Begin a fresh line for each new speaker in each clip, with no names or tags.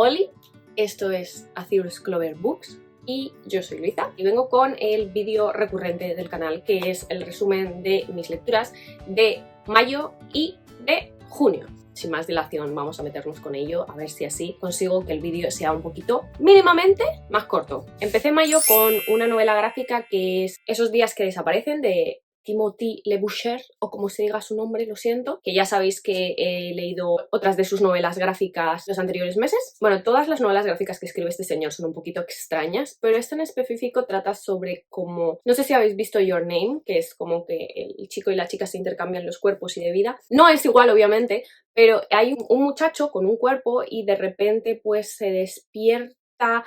Oli, esto es Azur's Clover Books y yo soy Luisa y vengo con el vídeo recurrente del canal, que es el resumen de mis lecturas de mayo y de junio. Sin más dilación vamos a meternos con ello, a ver si así consigo que el vídeo sea un poquito mínimamente más corto. Empecé mayo con una novela gráfica que es Esos días que desaparecen, de Timothy Le Boucher, o como se diga su nombre, lo siento, que ya sabéis que he leído otras de sus novelas gráficas los anteriores meses. Bueno, todas las novelas gráficas que escribe este señor son un poquito extrañas, pero esta en específico trata sobre cómo... No sé si habéis visto Your Name, que es como que el chico y la chica se intercambian los cuerpos y de vida. No es igual, obviamente, pero hay un muchacho con un cuerpo y de repente pues se despierta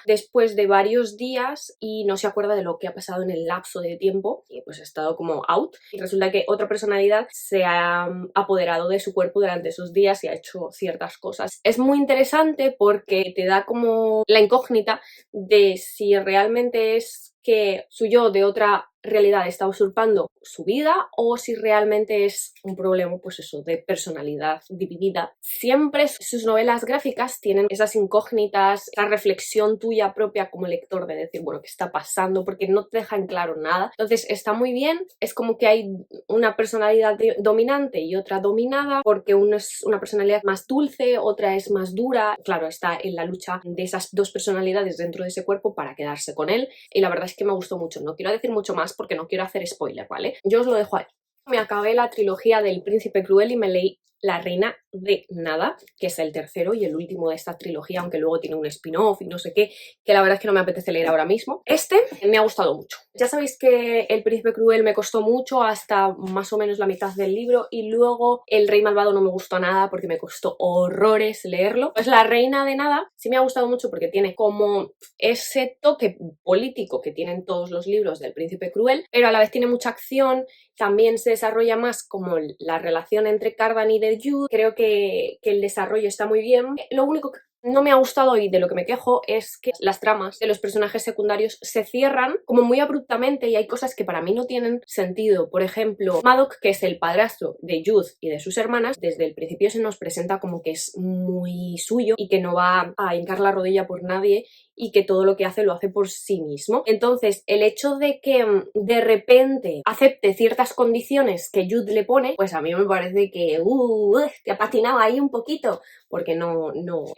después de varios días y no se acuerda de lo que ha pasado en el lapso de tiempo y pues ha estado como out, y resulta que otra personalidad se ha apoderado de su cuerpo durante esos días y ha hecho ciertas cosas. Es muy interesante porque te da como la incógnita de si realmente es que su yo de otra realidad está usurpando su vida o si realmente es un problema, pues eso, de personalidad dividida. Siempre sus novelas gráficas tienen esas incógnitas, esa reflexión tuya propia como lector de decir, bueno, ¿qué está pasando? Porque no te deja en claro nada. Entonces está muy bien, es como que hay una personalidad dominante y otra dominada, porque uno es una personalidad más dulce, otra es más dura. Claro, está en la lucha de esas dos personalidades dentro de ese cuerpo para quedarse con él, y la verdad es que me gustó mucho. No quiero decir mucho más porque no quiero hacer spoiler, ¿vale? Yo os lo dejo ahí. Me acabé la trilogía del Príncipe Cruel y me leí La Reina de Nada, que es el tercero y el último de esta trilogía, aunque luego tiene un spin-off y no sé qué, que la verdad es que no me apetece leer ahora mismo. Este me ha gustado mucho. Ya sabéis que El Príncipe Cruel me costó mucho, hasta más o menos la mitad del libro, y luego El Rey Malvado no me gustó nada porque me costó horrores leerlo. Pues La Reina de Nada sí me ha gustado mucho porque tiene como ese toque político que tienen todos los libros del Príncipe Cruel, pero a la vez tiene mucha acción. También se desarrolla más como la relación entre Cárdan y de Jude. Creo que el desarrollo está muy bien. Lo único que no me ha gustado y de lo que me quejo es que las tramas de los personajes secundarios se cierran como muy abruptamente y hay cosas que para mí no tienen sentido. Por ejemplo, Madoc, que es el padrastro de Jude y de sus hermanas, desde el principio se nos presenta como que es muy suyo y que no va a hincar la rodilla por nadie y que todo lo que hace lo hace por sí mismo. Entonces, el hecho de que de repente acepte ciertas condiciones que Jude le pone, pues a mí me parece que te ha patinado ahí un poquito, porque no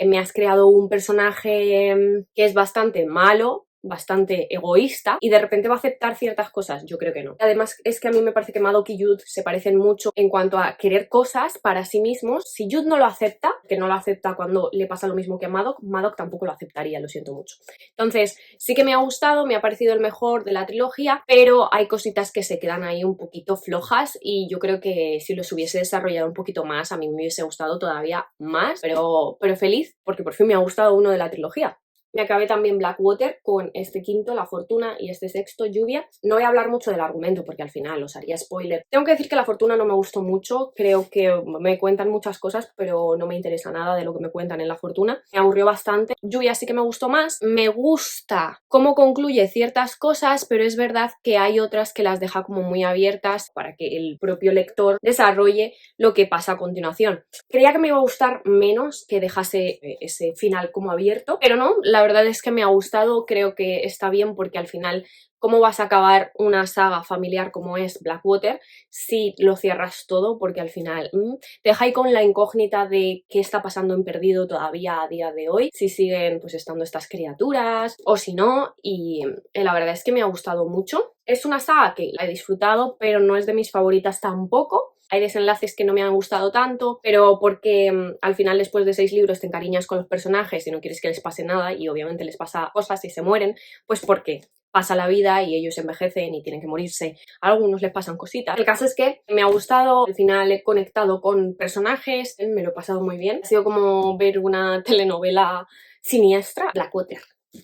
me has creado un personaje que es bastante malo, bastante egoísta, y de repente va a aceptar ciertas cosas. Yo creo que no. Además, es que a mí me parece que Madoc y Jude se parecen mucho en cuanto a querer cosas para sí mismos. Si Jude no lo acepta, que no lo acepta cuando le pasa lo mismo que a Madoc, Madoc tampoco lo aceptaría, lo siento mucho. Entonces, sí que me ha gustado, me ha parecido el mejor de la trilogía, pero hay cositas que se quedan ahí un poquito flojas y yo creo que si los hubiese desarrollado un poquito más, a mí me hubiese gustado todavía más, pero feliz, porque por fin me ha gustado uno de la trilogía. Me acabé también Blackwater con este quinto, La Fortuna, y este sexto, Lluvia. No voy a hablar mucho del argumento porque al final os haría spoiler. Tengo que decir que La Fortuna no me gustó mucho, creo que me cuentan muchas cosas, pero no me interesa nada de lo que me cuentan en La Fortuna. Me aburrió bastante. Lluvia sí que me gustó más. Me gusta cómo concluye ciertas cosas, pero es verdad que hay otras que las deja como muy abiertas para que el propio lector desarrolle lo que pasa a continuación. Creía que me iba a gustar menos que dejase ese final como abierto, pero no, la verdad es que me ha gustado. Creo que está bien porque al final, ¿cómo vas a acabar una saga familiar como es Blackwater si lo cierras todo? Porque al final te deja ahí con la incógnita de qué está pasando en Perdido todavía a día de hoy, si siguen pues estando estas criaturas o si no, y la verdad es que me ha gustado mucho. Es una saga que la he disfrutado, pero no es de mis favoritas tampoco. Hay desenlaces que no me han gustado tanto, pero porque al final después de 6 libros te encariñas con los personajes y no quieres que les pase nada, y obviamente les pasa cosas y se mueren, pues porque pasa la vida y ellos envejecen y tienen que morirse. A algunos les pasan cositas. El caso es que me ha gustado, al final he conectado con personajes, me lo he pasado muy bien. Ha sido como ver una telenovela siniestra. Blackwater.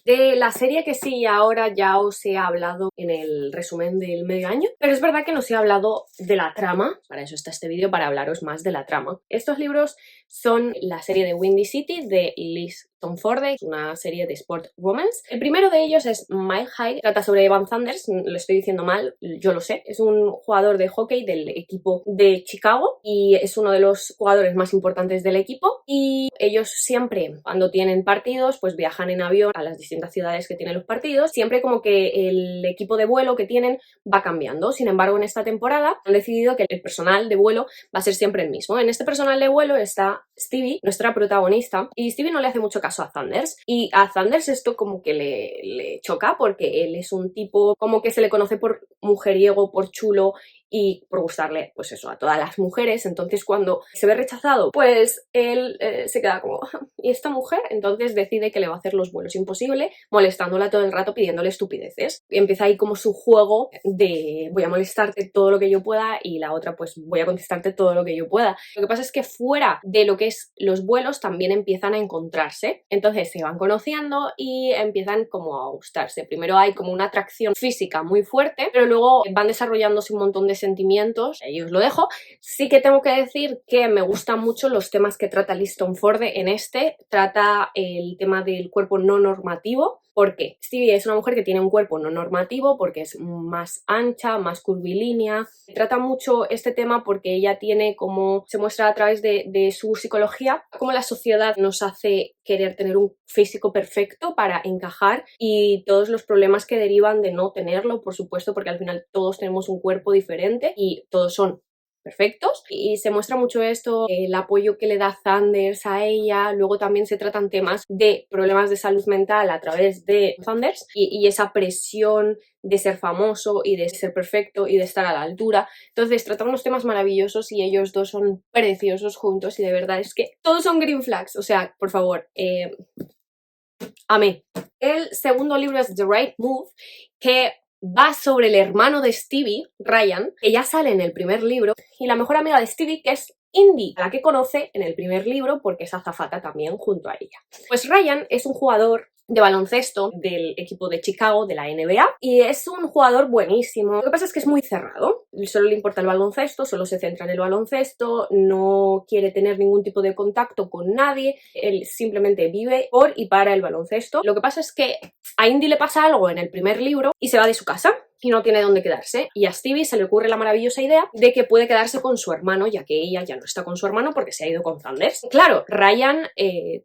De la serie que sí, ahora ya os he hablado en el resumen del medio año, pero es verdad que no os he hablado de la trama. Para eso está este vídeo, para hablaros más de la trama. Estos libros son la serie de Windy City de Liz Tom Ford, una serie de sport romance. El primero de ellos es Mile High, trata sobre Evan Sanders, lo estoy diciendo mal, yo lo sé, es un jugador de hockey del equipo de Chicago y es uno de los jugadores más importantes del equipo, y ellos siempre cuando tienen partidos pues viajan en avión a las distintas ciudades que tienen los partidos, siempre como que el equipo de vuelo que tienen va cambiando. Sin embargo, en esta temporada han decidido que el personal de vuelo va a ser siempre el mismo. En este personal de vuelo está Stevie, nuestra protagonista, y Stevie no le hace mucho caso a Thunders, y a Thunders esto como que le choca porque él es un tipo como que se le conoce por mujeriego, por chulo y por gustarle, pues eso, a todas las mujeres. Entonces cuando se ve rechazado, pues él se queda como ¿y esta mujer? Entonces decide que le va a hacer los vuelos imposible, molestándola todo el rato, pidiéndole estupideces. Y empieza ahí como su juego de voy a molestarte todo lo que yo pueda y la otra pues voy a contestarte todo lo que yo pueda. Lo que pasa es que fuera de lo que es los vuelos también empiezan a encontrarse, entonces se van conociendo y empiezan como a gustarse. Primero hay como una atracción física muy fuerte, pero luego van desarrollándose un montón de sentimientos. Ahí os lo dejo. Sí que tengo que decir que me gustan mucho los temas que trata Liz Tom Ford. En este trata el tema del cuerpo no normativo. ¿Por qué? Stevie es una mujer que tiene un cuerpo no normativo porque es más ancha, más curvilínea. Trata mucho este tema porque ella tiene como, se muestra a través de su psicología, cómo la sociedad nos hace querer tener un físico perfecto para encajar y todos los problemas que derivan de no tenerlo, por supuesto, porque al final todos tenemos un cuerpo diferente y todos son perfectos, y se muestra mucho esto, el apoyo que le da Thunders a ella. Luego también se tratan temas de problemas de salud mental a través de Thunders y esa presión de ser famoso y de ser perfecto y de estar a la altura. Entonces tratan unos temas maravillosos y ellos dos son preciosos juntos y de verdad es que todos son green flags, o sea, por favor, amé. El segundo libro es The Right Move, que va sobre el hermano de Stevie, Ryan, que ya sale en el primer libro, y la mejor amiga de Stevie, que es Indy, a la que conoce en el primer libro porque es azafata también junto a ella. Pues Ryan es un jugador de baloncesto del equipo de Chicago, de la NBA, y es un jugador buenísimo. Lo que pasa es que es muy cerrado, solo le importa el baloncesto, solo se centra en el baloncesto, no quiere tener ningún tipo de contacto con nadie, él simplemente vive por y para el baloncesto. Lo que pasa es que a Indy le pasa algo en el primer libro y se va de su casa y no tiene dónde quedarse, y a Stevie se le ocurre la maravillosa idea de que puede quedarse con su hermano, ya que ella ya no está con su hermano porque se ha ido con Thunders. Claro, Ryan,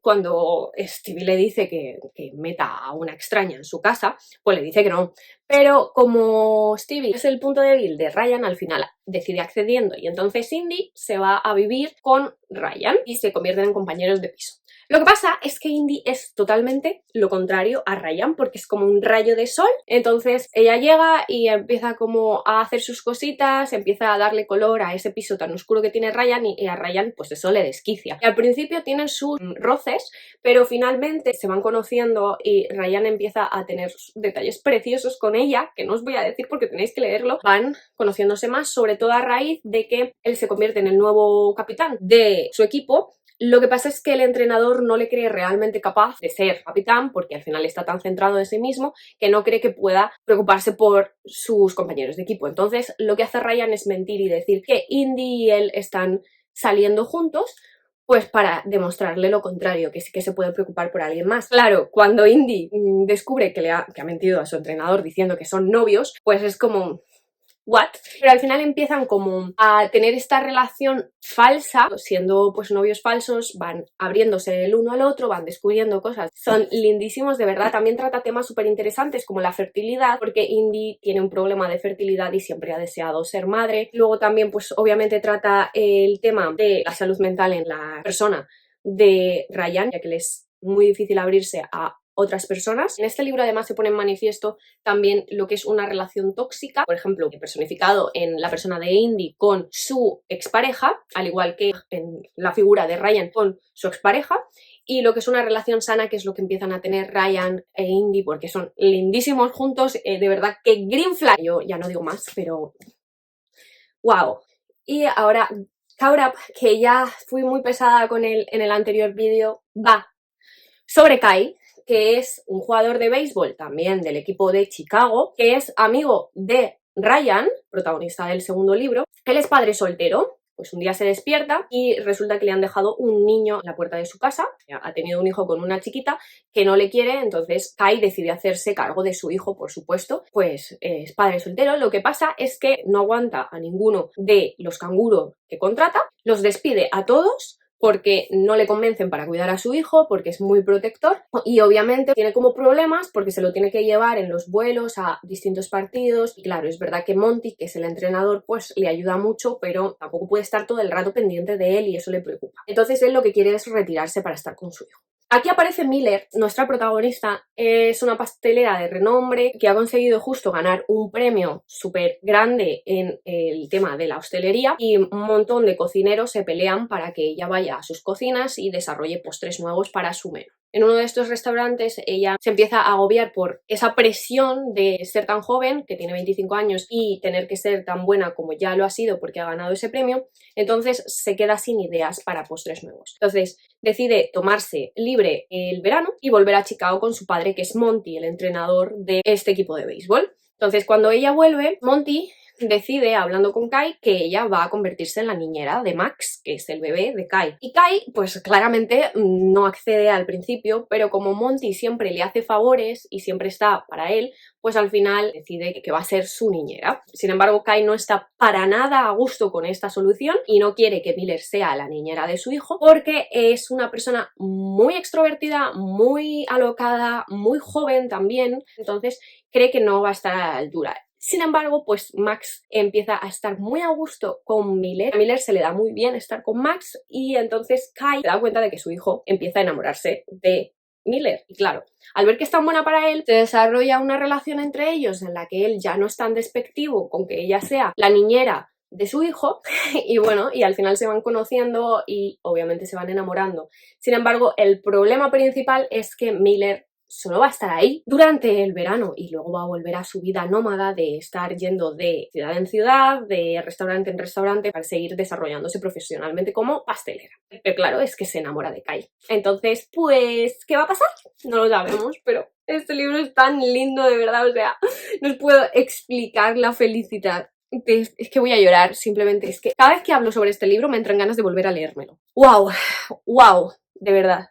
cuando Stevie le dice que meta a una extraña en su casa, pues le dice que no. Pero como Stevie es el punto débil de Ryan, al final decide accediendo y entonces Indy se va a vivir con Ryan y se convierten en compañeros de piso. Lo que pasa es que Indy es totalmente lo contrario a Ryan porque es como un rayo de sol. Entonces ella llega y empieza como a hacer sus cositas, empieza a darle color a ese piso tan oscuro que tiene Ryan y a Ryan pues eso le desquicia. Y al principio tienen sus roces, pero finalmente se van conociendo y Ryan empieza a tener detalles preciosos con ella, que no os voy a decir porque tenéis que leerlo. Van conociéndose más, sobre todo a raíz de que él se convierte en el nuevo capitán de su equipo. Lo que pasa es que el entrenador no le cree realmente capaz de ser capitán porque al final está tan centrado en sí mismo que no cree que pueda preocuparse por sus compañeros de equipo. Entonces lo que hace Ryan es mentir y decir que Indy y él están saliendo juntos, pues para demostrarle lo contrario, que sí que se puede preocupar por alguien más. Claro, cuando Indy descubre que ha mentido a su entrenador diciendo que son novios, pues es como ¿what? Pero al final empiezan como a tener esta relación falsa, siendo pues novios falsos, van abriéndose el uno al otro, van descubriendo cosas. Son lindísimos, de verdad. También trata temas súper interesantes como la fertilidad, porque Indy tiene un problema de fertilidad y siempre ha deseado ser madre. Luego también pues obviamente trata el tema de la salud mental en la persona de Ryan, ya que le es muy difícil abrirse a otras personas. En este libro además se pone en manifiesto también lo que es una relación tóxica, por ejemplo, personificado en la persona de Indy con su expareja, al igual que en la figura de Ryan con su expareja, y lo que es una relación sana, que es lo que empiezan a tener Ryan e Indy, porque son lindísimos juntos, de verdad que green flag. Yo ya no digo más, pero wow. Y ahora Caught Up, que ya fui muy pesada con él en el anterior vídeo, va sobre Kai, que es un jugador de béisbol también del equipo de Chicago, que es amigo de Ryan, protagonista del segundo libro. Él es padre soltero Pues un día se despierta y resulta que le han dejado un niño en la puerta de su casa, ha tenido un hijo con una chiquita que no le quiere, entonces Kai decide hacerse cargo de su hijo, por supuesto, pues es padre soltero. Lo que pasa es que no aguanta a ninguno de los canguros que contrata, los despide a todos porque no le convencen para cuidar a su hijo, porque es muy protector y obviamente tiene como problemas porque se lo tiene que llevar en los vuelos a distintos partidos. Y claro, es verdad que Monty, que es el entrenador, pues le ayuda mucho, pero tampoco puede estar todo el rato pendiente de él y eso le preocupa. Entonces él lo que quiere es retirarse para estar con su hijo. Aquí aparece Miller, nuestra protagonista, es una pastelera de renombre que ha conseguido justo ganar un premio súper grande en el tema de la hostelería y un montón de cocineros se pelean para que ella vaya a sus cocinas y desarrolle postres nuevos para su menú. En uno de estos restaurantes ella se empieza a agobiar por esa presión de ser tan joven, que tiene 25 años, y tener que ser tan buena como ya lo ha sido porque ha ganado ese premio, entonces se queda sin ideas para postres nuevos. Entonces decide tomarse libre el verano y volver a Chicago con su padre, que es Monty, el entrenador de este equipo de béisbol. Entonces cuando ella vuelve, Monty decide, hablando con Kai, que ella va a convertirse en la niñera de Max, que es el bebé de Kai. Y Kai, pues claramente no accede al principio, pero como Monty siempre le hace favores y siempre está para él, pues al final decide que va a ser su niñera. Sin embargo, Kai no está para nada a gusto con esta solución y no quiere que Miller sea la niñera de su hijo porque es una persona muy extrovertida, muy alocada, muy joven también, entonces cree que no va a estar a la altura. Sin embargo, pues Max empieza a estar muy a gusto con Miller. A Miller se le da muy bien estar con Max y entonces Kai se da cuenta de que su hijo empieza a enamorarse de Miller. Y claro, al ver que es tan buena para él, se desarrolla una relación entre ellos en la que él ya no es tan despectivo con que ella sea la niñera de su hijo y bueno, y al final se van conociendo y obviamente se van enamorando. Sin embargo, el problema principal es que Miller solo va a estar ahí durante el verano y luego va a volver a su vida nómada de estar yendo de ciudad en ciudad, de restaurante en restaurante para seguir desarrollándose profesionalmente como pastelera. Pero claro, es que se enamora de Kai. Entonces, pues, ¿qué va a pasar? No lo sabemos, pero este libro es tan lindo, de verdad, o sea, no os puedo explicar la felicidad. Es que voy a llorar, simplemente es que cada vez que hablo sobre este libro me entran ganas de volver a leérmelo. ¡Wow! ¡Wow! De verdad.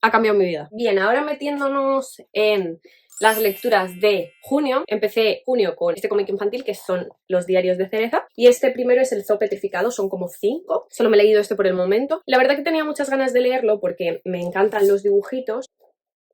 Ha cambiado mi vida. Bien, ahora metiéndonos en las lecturas de junio. Empecé junio con este cómic infantil que son Los diarios de Cereza y este primero es El zoo petrificado, son como 5. Solo me he leído este por el momento. La verdad que tenía muchas ganas de leerlo porque me encantan los dibujitos,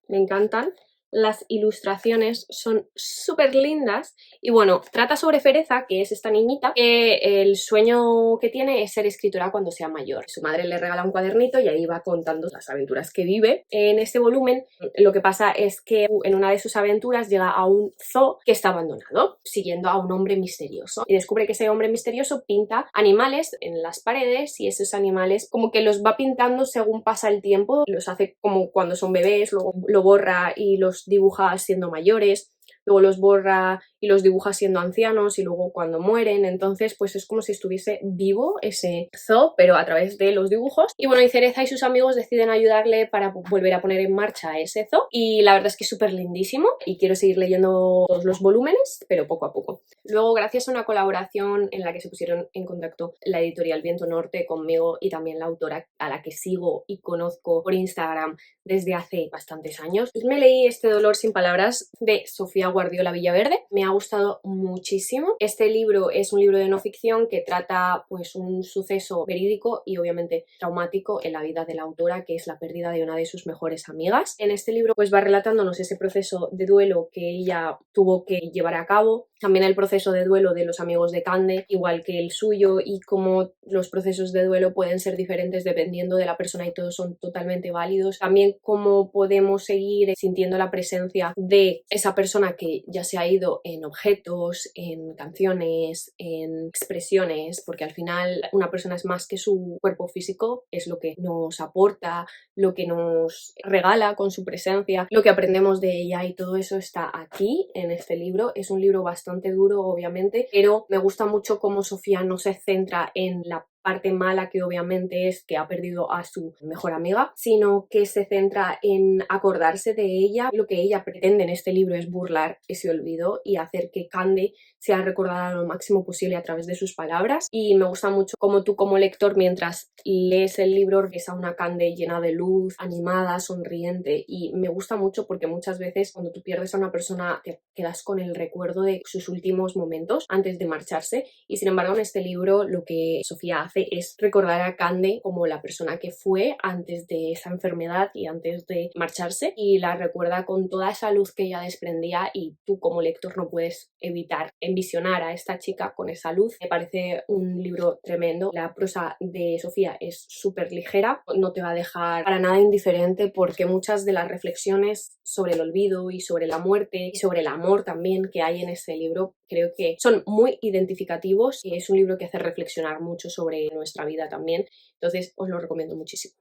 me encantan. Las ilustraciones son súper lindas y bueno, trata sobre Cereza, que es esta niñita que el sueño que tiene es ser escritora cuando sea mayor. Su madre le regala un cuadernito y ahí va contando las aventuras que vive. En este volumen lo que pasa es que en una de sus aventuras llega a un zoo que está abandonado, siguiendo a un hombre misterioso y descubre que ese hombre misterioso pinta animales en las paredes y esos animales como que los va pintando según pasa el tiempo, los hace como cuando son bebés, luego lo borra y los dibuja siendo mayores, luego los borra y los dibuja siendo ancianos y luego cuando mueren, entonces pues es como si estuviese vivo ese zoo, pero a través de los dibujos. Y bueno, y Cereza y sus amigos deciden ayudarle para volver a poner en marcha ese zoo y la verdad es que es súper lindísimo y quiero seguir leyendo todos los volúmenes, pero poco a poco. Luego, gracias a una colaboración en la que se pusieron en contacto la editorial Viento Norte conmigo y también la autora a la que sigo y conozco por Instagram desde hace bastantes años, me leí Este dolor sin palabras de Sofía Guardiola Villaverde. Me ha gustado muchísimo. Este libro es un libro de no ficción que trata pues un suceso verídico y obviamente traumático en la vida de la autora, que es la pérdida de una de sus mejores amigas. En este libro pues va relatándonos ese proceso de duelo que ella tuvo que llevar a cabo, también el proceso de duelo de los amigos de Cande, igual que el suyo, y cómo los procesos de duelo pueden ser diferentes dependiendo de la persona y todos son totalmente válidos. También cómo podemos seguir sintiendo la presencia de esa persona que ya se ha ido en objetos, en canciones, en expresiones, porque al final una persona es más que su cuerpo físico, es lo que nos aporta, lo que nos regala con su presencia, lo que aprendemos de ella, y todo eso está aquí en este libro. Es un libro bastante duro, obviamente, pero me gusta mucho cómo Sofía no se centra en la parte mala que obviamente es que ha perdido a su mejor amiga, sino que se centra en acordarse de ella. Lo que ella pretende en este libro es burlar ese olvido y hacer que Candy sea recordada lo máximo posible a través de sus palabras. Y me gusta mucho cómo tú como lector, mientras lees el libro, ves a una Candy llena de luz, animada, sonriente, y me gusta mucho porque muchas veces cuando tú pierdes a una persona te quedas con el recuerdo de sus últimos momentos antes de marcharse, y sin embargo en este libro lo que Sofía hace es recordar a Candy como la persona que fue antes de esa enfermedad y antes de marcharse, y la recuerda con toda esa luz que ella desprendía, y tú como lector no puedes evitar envisionar a esta chica con esa luz. Me parece un libro tremendo. La prosa de Sofía es súper ligera, no te va a dejar para nada indiferente, porque muchas de las reflexiones sobre el olvido y sobre la muerte y sobre el amor también que hay en este libro creo que son muy identificativos, y es un libro que hace reflexionar mucho sobre nuestra vida también, entonces os lo recomiendo muchísimo.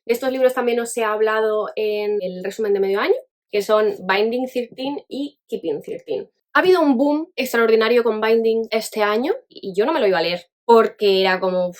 De estos libros también os he hablado en el resumen de medio año, que son Binding 13 y Keeping 13. Ha habido un boom extraordinario con Binding este año y yo no me lo iba a leer porque era como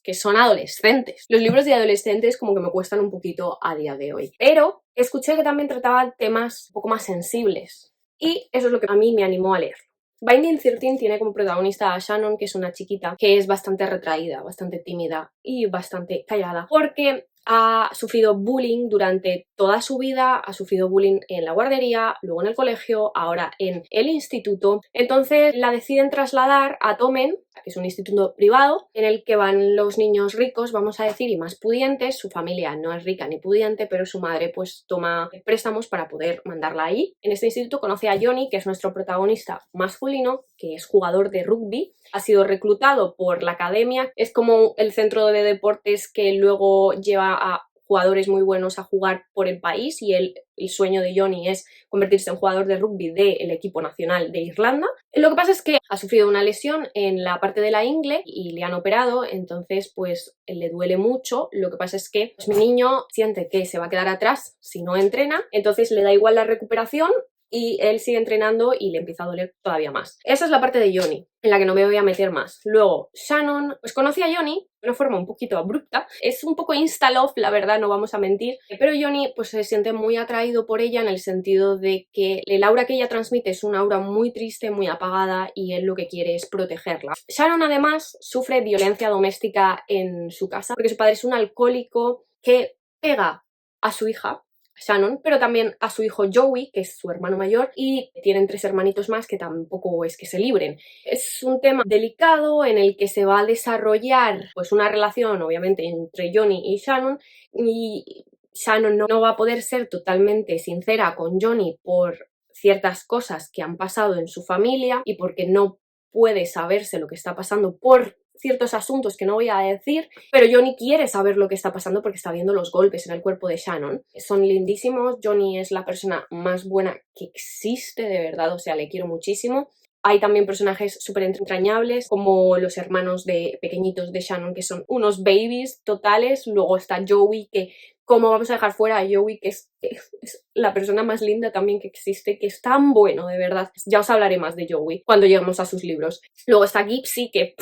que son adolescentes. Los libros de adolescentes como que me cuestan un poquito a día de hoy, pero escuché que también trataban temas un poco más sensibles y eso es lo que a mí me animó a leer. Binding 13 tiene como protagonista a Shannon, que es una chiquita que es bastante retraída, bastante tímida y bastante callada, porque ha sufrido bullying durante toda su vida, ha sufrido bullying en la guardería, luego en el colegio, ahora en el instituto. Entonces la deciden trasladar a Tomen, que es un instituto privado en el que van los niños ricos, vamos a decir, y más pudientes. Su familia no es rica ni pudiente, pero su madre pues toma préstamos para poder mandarla ahí. En este instituto conoce a Johnny, que es nuestro protagonista masculino, que es jugador de rugby. Ha sido reclutado por la academia, es como el centro de deportes que luego lleva a jugadores muy buenos a jugar por el país, y el sueño de Johnny es convertirse en jugador de rugby del equipo nacional de Irlanda. Lo que pasa es que ha sufrido una lesión en la parte de la ingle y le han operado, entonces pues le duele mucho. Lo que pasa es que pues, mi niño siente que se va a quedar atrás si no entrena, entonces le da igual la recuperación y él sigue entrenando y le empieza a doler todavía más. Esa es la parte de Johnny, en la que no me voy a meter más. Luego, Shannon, pues conocí a Johnny de una forma un poquito abrupta. Es un poco insta-love, la verdad, no vamos a mentir. Pero Johnny pues se siente muy atraído por ella en el sentido de que el aura que ella transmite es una aura muy triste, muy apagada, y él lo que quiere es protegerla. Shannon además sufre violencia doméstica en su casa porque su padre es un alcohólico que pega a su hija Shannon, pero también a su hijo Joey, que es su hermano mayor, y tienen 3 hermanitos más que tampoco es que se libren. Es un tema delicado en el que se va a desarrollar pues una relación obviamente entre Johnny y Shannon, y Shannon no va a poder ser totalmente sincera con Johnny por ciertas cosas que han pasado en su familia y porque no puede saberse lo que está pasando por ciertos asuntos que no voy a decir, pero Johnny quiere saber lo que está pasando porque está viendo los golpes en el cuerpo de Shannon. Son lindísimos, Johnny es la persona más buena que existe, de verdad, o sea, le quiero muchísimo. Hay también personajes súper entrañables, como los hermanos de pequeñitos de Shannon, que son unos babies totales. Luego está Joey, que cómo vamos a dejar fuera a Joey, que es la persona más linda también que existe, que es tan bueno, de verdad. Ya os hablaré más de Joey cuando lleguemos a sus libros. Luego está Gypsy, que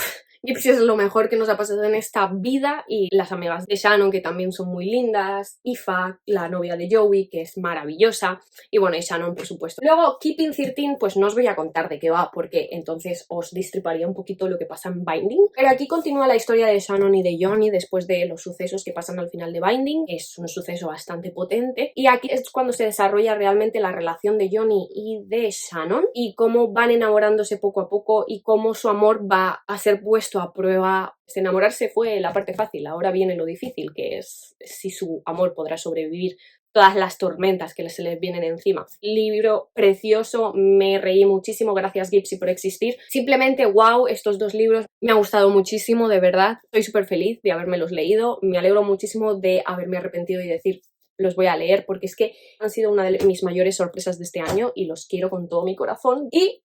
Gypsy es lo mejor que nos ha pasado en esta vida, y las amigas de Shannon, que también son muy lindas, Aoife, la novia de Joey, que es maravillosa, y bueno, y Shannon, por supuesto. Luego, Keeping 13, pues no os voy a contar de qué va, porque entonces os destriparía un poquito lo que pasa en Binding, pero aquí continúa la historia de Shannon y de Johnny después de los sucesos que pasan al final de Binding. Es un suceso bastante potente, y aquí es cuando se desarrolla realmente la relación de Johnny y de Shannon, y cómo van enamorándose poco a poco, y cómo su amor va a ser puesto a prueba. Enamorarse fue la parte fácil, ahora viene lo difícil, que es si su amor podrá sobrevivir todas las tormentas que se les vienen encima. Libro precioso, me reí muchísimo, gracias Gypsy por existir. Simplemente wow, estos 2 libros me ha gustado muchísimo, de verdad. Estoy súper feliz de habérmelos leído, me alegro muchísimo de haberme arrepentido y decir los voy a leer, porque es que han sido una de mis mayores sorpresas de este año y los quiero con todo mi corazón. Y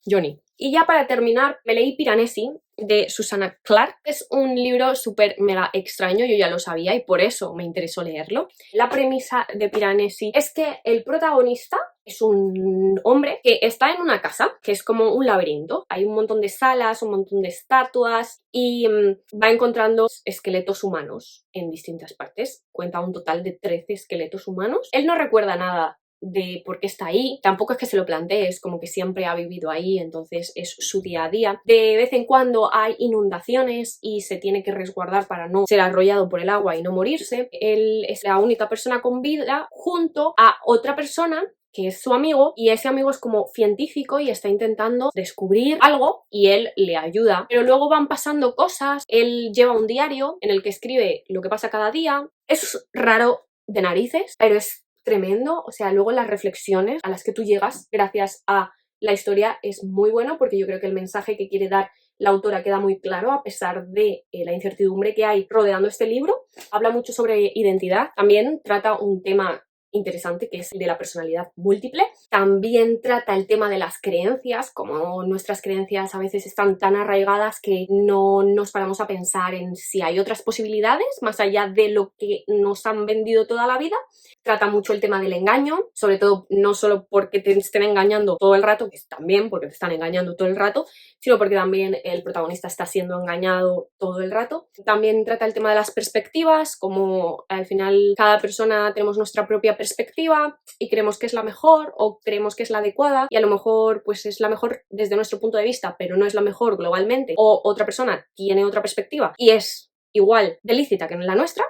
Johnny. Y ya para terminar, me leí Piranesi, de Susanna Clarke. Es un libro súper mega extraño, yo ya lo sabía y por eso me interesó leerlo. La premisa de Piranesi es que el protagonista es un hombre que está en una casa, que es como un laberinto. Hay un montón de salas, un montón de estatuas y va encontrando esqueletos humanos en distintas partes. Cuenta un total de 13 esqueletos humanos. Él no recuerda nada de por qué está ahí, tampoco es que se lo plantee, es como que siempre ha vivido ahí, entonces es su día a día. De vez en cuando hay inundaciones y se tiene que resguardar para no ser arrollado por el agua y no morirse. Él es la única persona con vida junto a otra persona que es su amigo, y ese amigo es como científico y está intentando descubrir algo y él le ayuda, pero luego van pasando cosas. Él lleva un diario en el que escribe lo que pasa cada día. Es raro de narices, pero es tremendo, o sea, luego las reflexiones a las que tú llegas gracias a la historia es muy bueno, porque yo creo que el mensaje que quiere dar la autora queda muy claro a pesar de la incertidumbre que hay rodeando este libro. Habla mucho sobre identidad, también trata un tema interesante que es el de la personalidad múltiple. También trata el tema de las creencias, como nuestras creencias a veces están tan arraigadas que no nos paramos a pensar en si hay otras posibilidades más allá de lo que nos han vendido toda la vida. Trata mucho el tema del engaño, sobre todo no solo porque te estén engañando todo el rato, que también porque te están engañando todo el rato, sino porque también el protagonista está siendo engañado todo el rato. También trata el tema de las perspectivas, como al final cada persona tenemos nuestra propia perspectiva y creemos que es la mejor o creemos que es la adecuada, y a lo mejor pues es la mejor desde nuestro punto de vista, pero no es la mejor globalmente, o otra persona tiene otra perspectiva y es igual de lícita que la nuestra.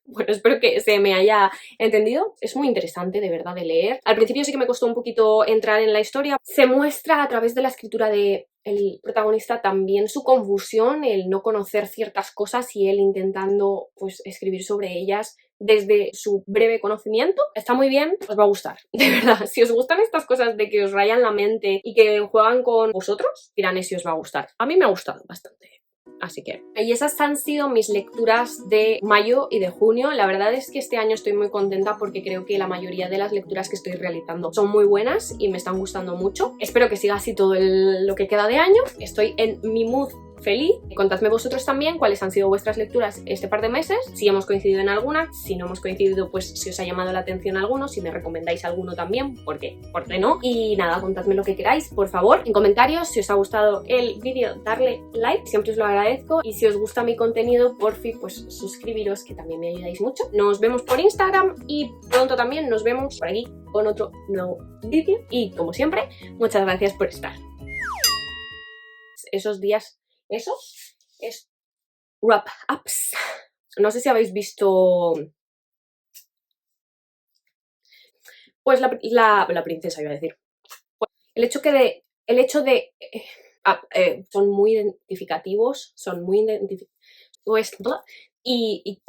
Bueno, espero que se me haya entendido. Es muy interesante, de verdad, de leer. Al principio sí que me costó un poquito entrar en la historia. Se muestra a través de la escritura del protagonista también su confusión, el no conocer ciertas cosas y él intentando pues escribir sobre ellas desde su breve conocimiento. Está muy bien, os va a gustar, de verdad. Si os gustan estas cosas de que os rayan la mente y que juegan con vosotros, Piranesi os va a gustar. A mí me ha gustado bastante. Así que, y esas han sido mis lecturas de mayo y de junio. La verdad es que este año estoy muy contenta porque creo que la mayoría de las lecturas que estoy realizando son muy buenas y me están gustando mucho. Espero que siga así todo lo que queda de año. Estoy en mi mood feliz. Contadme vosotros también cuáles han sido vuestras lecturas este par de meses, si hemos coincidido en alguna, si no hemos coincidido pues si os ha llamado la atención alguno, si me recomendáis alguno también, ¿por qué no? Y nada, contadme lo que queráis, por favor, en comentarios. Si os ha gustado el vídeo, darle like, siempre os lo agradezco, y si os gusta mi contenido, por fin, pues suscribiros, que también me ayudáis mucho. Nos vemos por Instagram y pronto también nos vemos por aquí con otro nuevo vídeo, y como siempre, muchas gracias por estar. Esos días eso es wrap-ups. No sé si habéis visto pues la princesa, iba a decir. Pues, el hecho de son muy identificativos, son muy identificativos, y